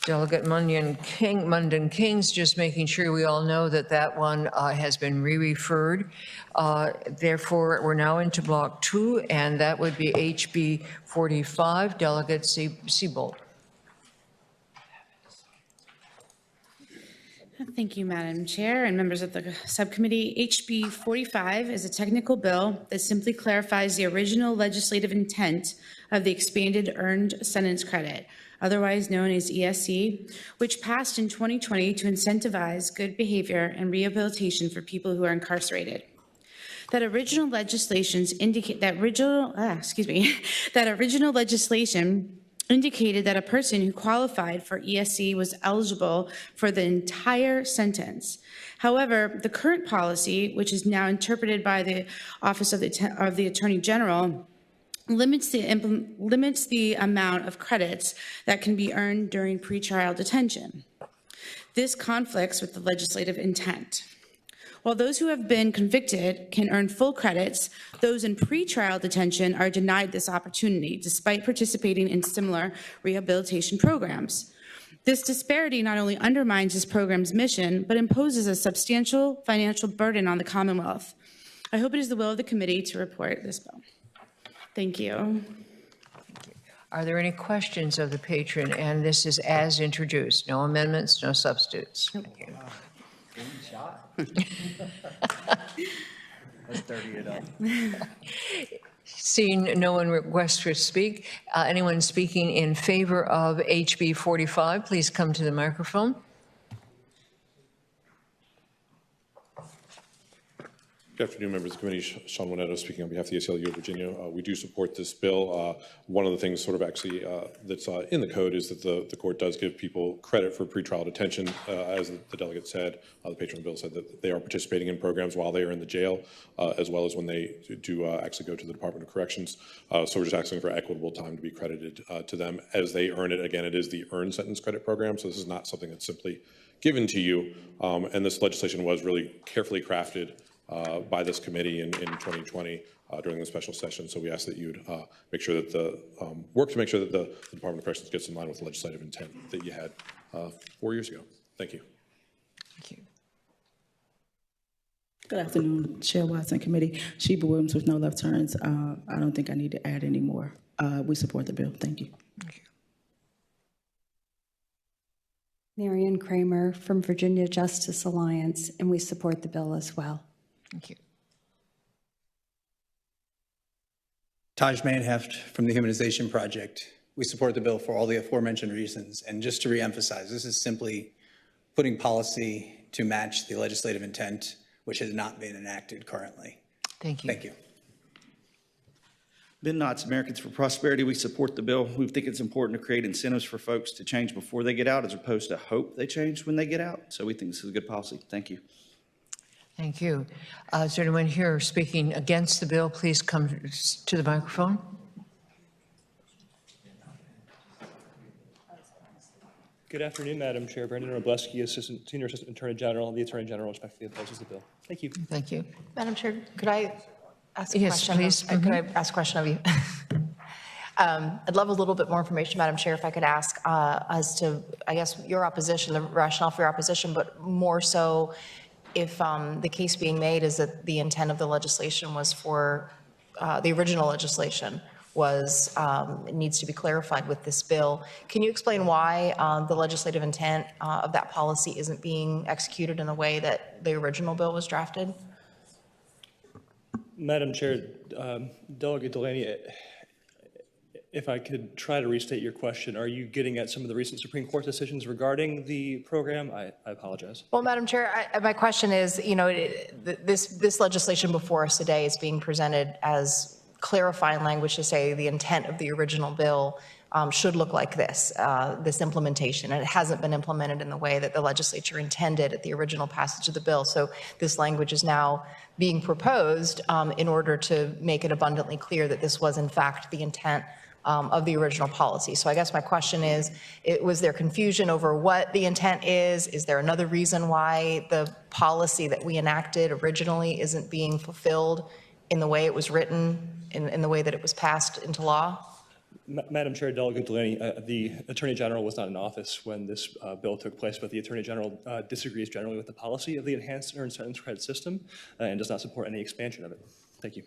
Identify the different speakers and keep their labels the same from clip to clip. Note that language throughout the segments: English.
Speaker 1: Delegate Munden Kings, just making sure we all know that that one has been re-referred. Therefore, we're now into Block 2, and that would be HB 45. Delegate Siebold.
Speaker 2: Thank you, Madam Chair and members of the subcommittee. HB 45 is a technical bill that simply clarifies the original legislative intent of the expanded earned sentence credit, otherwise known as ESC, which passed in 2020 to incentivize good behavior and rehabilitation for people who are incarcerated. That original legislation indicated that a person who qualified for ESC was eligible for the entire sentence. However, the current policy, which is now interpreted by the Office of the Attorney General, limits the amount of credits that can be earned during pretrial detention. This conflicts with the legislative intent. While those who have been convicted can earn full credits, those in pretrial detention are denied this opportunity despite participating in similar rehabilitation programs. This disparity not only undermines this program's mission, but imposes a substantial financial burden on the Commonwealth. I hope it is the will of the committee to report this bill. Thank you.
Speaker 1: Are there any questions of the patron? And this is as introduced. No amendments, no substitutes. Thank you.
Speaker 3: Let's 30 it up.
Speaker 1: Seeing no one request to speak, anyone speaking in favor of HB 45, please come to the microphone.
Speaker 4: Good afternoon, members of the committee. Sean Winetto speaking on behalf of the ACLU of Virginia. We do support this bill. One of the things sort of actually that's in the code is that the court does give people credit for pretrial detention. As the delegate said, the patron of the bill said that they are participating in programs while they are in the jail, as well as when they do actually go to the Department of Corrections. So we're just asking for equitable time to be credited to them as they earn it. Again, it is the earned sentence credit program, so this is not something that's simply given to you. And this legislation was really carefully crafted by this committee in 2020 during the special session. So we ask that you'd make sure that the work to make sure that the Department of Corrections gets in line with the legislative intent that you had 4 years ago. Thank you.
Speaker 1: Thank you.
Speaker 5: Good afternoon, Chair Watson, committee. Sheba Williams with no left turns. I don't think I need to add any more. We support the bill. Thank you.
Speaker 1: Thank you.
Speaker 6: Marian Kramer from Virginia Justice Alliance, and we support the bill as well.
Speaker 1: Thank you.
Speaker 3: Taj Manheft from the Humanization Project. We support the bill for all the aforementioned reasons. And just to reemphasize, this is simply putting policy to match the legislative intent, which has not been enacted currently.
Speaker 1: Thank you.
Speaker 3: Thank you.
Speaker 7: Ben Knotts, Americans for Prosperity. We support the bill. We think it's important to create incentives for folks to change before they get out as opposed to hope they change when they get out. So we think this is a good policy. Thank you.
Speaker 1: Thank you. Is there anyone here speaking against the bill? Please come to the microphone.
Speaker 8: Good afternoon, Madam Chair. Brendan Robleski, Senior Assistant Attorney General. The Attorney General respectfully opposes the bill. Thank you.
Speaker 1: Thank you.
Speaker 9: Madam Chair, could I ask a
Speaker 1: yes,
Speaker 9: question?
Speaker 1: Please.
Speaker 9: Could I ask a question of you? I'd love a little bit more information, Madam Chair, if I could ask as to, I guess, your opposition, the rationale for your opposition, but more so if the case being made is that the intent of the legislation was for, the original legislation was, it needs to be clarified with this bill. Can you explain why the legislative intent of that policy isn't being executed in the way that the original bill was drafted?
Speaker 8: Madam Chair, Delegate Delaney, if I could try to restate your question, are you getting at some of the recent Supreme Court decisions regarding the program? I apologize.
Speaker 9: Well, Madam Chair, my question is, you know, this legislation before us today is being presented as clarifying language to say the intent of the original bill should look like this, this implementation, and it hasn't been implemented in the way that the legislature intended at the original passage of the bill. So this language is now being proposed in order to make it abundantly clear that this was in fact the intent of the original policy. So I guess my question is, was there confusion over what the intent is? Is there another reason why the policy that we enacted originally isn't being fulfilled in the way it was written, in the way that it was passed into law?
Speaker 8: Madam Chair, Delegate Delaney, the Attorney General was not in office when this bill took place, but the Attorney General disagrees generally with the policy of the enhanced earned sentence credit system and does not support any expansion of it. Thank you.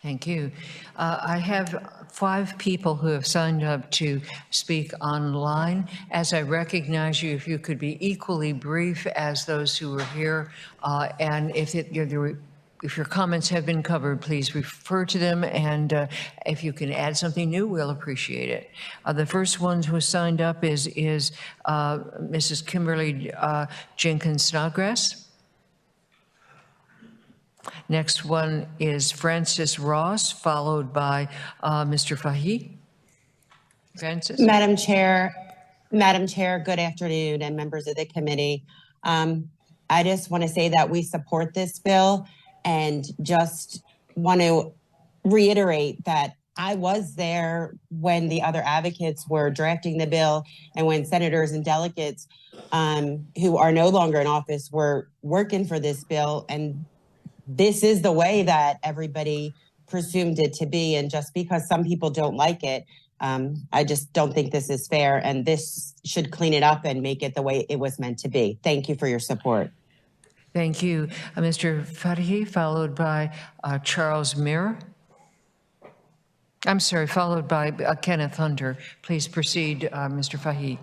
Speaker 1: Thank you. I have 5 people who have signed up to speak online. As I recognize you, if you could be equally brief as those who are here, and if your comments have been covered, please refer to them, and if you can add something new, we'll appreciate it. The first one who signed up is Mrs. Kimberly Jenkins-Snodgrass. Next one is Francis Ross, followed by Mr. Fahy. Francis?
Speaker 10: Madam Chair, good afternoon, and members of the committee. I just want to say that we support this bill and just want to reiterate that I was there when the other advocates were drafting the bill and when senators and delegates who are no longer in office were working for this bill. And this is the way that everybody presumed it to be. And just because some people don't like it, I just don't think this is fair. And this should clean it up and make it the way it was meant to be. Thank you for your support.
Speaker 1: Thank you. Mr. Fahy, followed by Charles Muir. I'm sorry, followed by Kenneth Hunter. Please proceed, Mr. Fahy.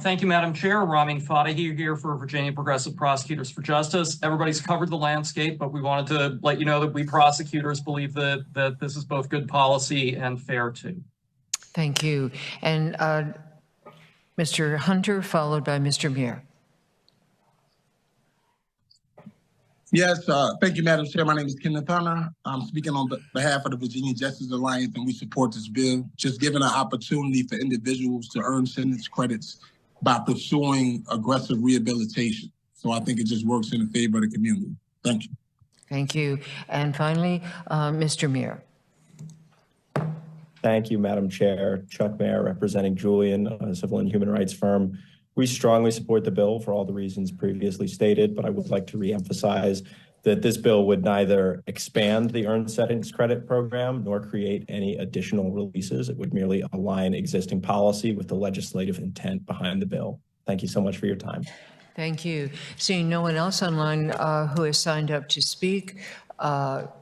Speaker 11: Thank you, Madam Chair. Ramin Fatahi here for Virginia Progressive Prosecutors for Justice. Everybody's covered the landscape, but we wanted to let you know that we prosecutors believe that this is both good policy and fair too.
Speaker 1: Thank you. And Mr. Hunter, followed by Mr. Muir.
Speaker 12: Yes, thank you, Madam Chair. My name is Kenneth Hunter. I'm speaking on behalf of the Virginia Justice Alliance, and we support this bill, just giving an opportunity for individuals to earn sentence credits by pursuing aggressive rehabilitation. So I think it just works in the favor of the community. Thank you.
Speaker 1: Thank you. And finally, Mr. Muir.
Speaker 13: Thank you, Madam Chair. Chuck Mayer, representing Julian, a civil and human rights firm. We strongly support the bill for all the reasons previously stated, but I would like to reemphasize that this bill would neither expand the earned sentence credit program nor create any additional releases. It would merely align existing policy with the legislative intent behind the bill. Thank you so much for your time.
Speaker 1: Thank you. Seeing no one else online who has signed up to speak, are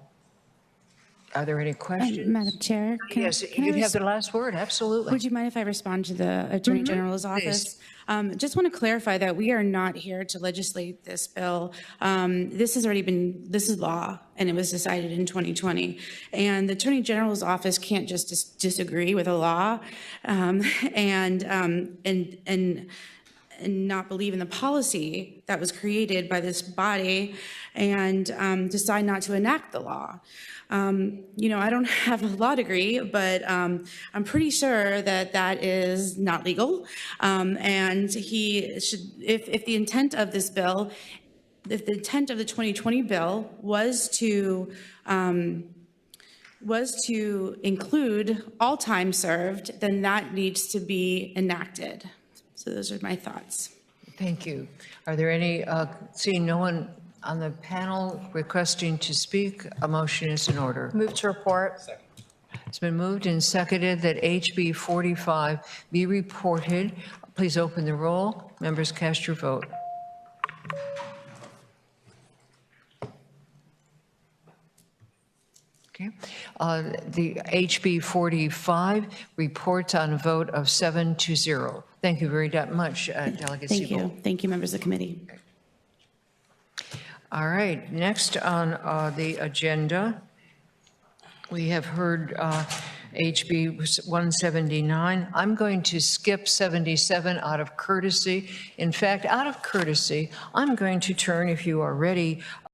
Speaker 1: there any questions?
Speaker 2: Madam Chair?
Speaker 1: Yes, you have the last word, absolutely.
Speaker 2: Would you mind if I respond to the Attorney General's office? Just want to clarify that we are not here to legislate this bill. This is law, and it was decided in 2020. And the Attorney General's office can't just disagree with a law and not believe in the policy that was created by this body and decide not to enact the law. I don't have a law degree, but I'm pretty sure that is not legal. And he should, if the intent of this bill, if the intent of the 2020 bill was to include all time served, then that needs to be enacted. So those are my thoughts.
Speaker 1: Thank you. Are there any, seeing no one on the panel requesting to speak, a motion is in order.
Speaker 9: Move to report.
Speaker 3: Second.
Speaker 1: It's been moved and seconded that HB 45 be reported. Please open the roll. Members, cast your vote. Okay. The HB 45 reports on a vote of 7-0. Thank you very much, Delegate
Speaker 2: Thank
Speaker 1: Siebel.
Speaker 2: you. Thank you, members of the committee.
Speaker 1: All right, next on the agenda, we have heard HB 179. I'm going to skip 77 out of courtesy. In fact, out of courtesy, I'm going to turn, if you are ready,